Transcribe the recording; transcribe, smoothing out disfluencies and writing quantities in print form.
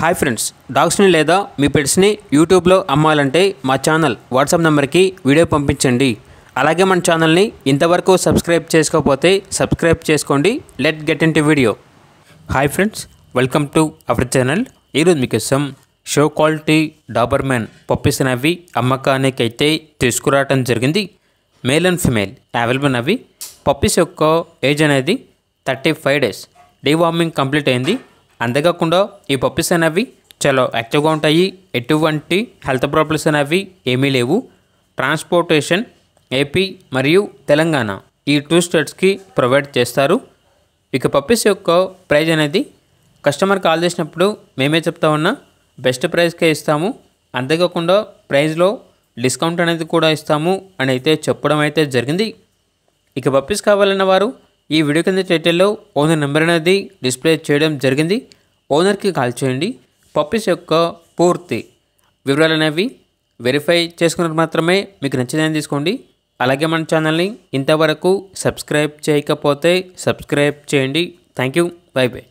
Hi friends, డాగ్స్ని లేదా మీ పెట్స్ని యూట్యూబ్లో అమ్మాలంటే మా ఛానల్ వాట్సాప్ నెంబర్కి వీడియో పంపించండి. అలాగే మన ఛానల్ని ఇంతవరకు సబ్స్క్రైబ్ చేసుకోకపోతే సబ్స్క్రైబ్ చేసుకోండి. Let get into video. Hi friends, welcome to our channel. ఈరోజు మీకోసం షో క్వాలిటీ డాబర్మ్యాన్ పప్పీస్ అనేవి అమ్మకానికి అయితే తీసుకురావడం జరిగింది. మేల్ అండ్ ఫిమేల్ అవైలబుల్ అవి. పప్పీస్ యొక్క ఏజ్ అనేది 35 days. డీవార్మింగ్ కంప్లీట్ అయింది. అంతేకాకుండా ఈ పప్పీస్ అనేవి చాలా యాక్టివ్గా ఉంటాయి. ఎటువంటి హెల్త్ ప్రాబ్లమ్స్ అనేవి ఏమీ లేవు. ట్రాన్స్పోర్టేషన్ ఏపీ మరియు తెలంగాణ ఈ 2 స్టేట్స్కి ప్రొవైడ్ చేస్తారు. ఇక పప్పీస్ యొక్క ప్రైజ్ అనేది కస్టమర్ కాల్ చేసినప్పుడు మేమే చెప్తా ఉన్నా బెస్ట్ ప్రైస్కే ఇస్తాము. అంతేకాకుండా ప్రైజ్లో డిస్కౌంట్ అనేది కూడా ఇస్తాము అని అయితే చెప్పడం అయితే జరిగింది. ఇక పప్పీస్ కావాలన్న వారు ఈ వీడియో కింద టైటిల్లో ఓనర్ నెంబర్ అనేది డిస్ప్లే చేయడం జరిగింది. ఓనర్కి కాల్ చేయండి. పప్పీస్ యొక్క పూర్తి వివరాలు అనేవి వెరిఫై చేసుకున్నది మాత్రమే మీకు నచ్చినది తీసుకోండి. అలాగే మన ఛానల్ని ఇంతవరకు సబ్స్క్రైబ్ చేయకపోతే సబ్స్క్రైబ్ చేయండి. Thank you. By by.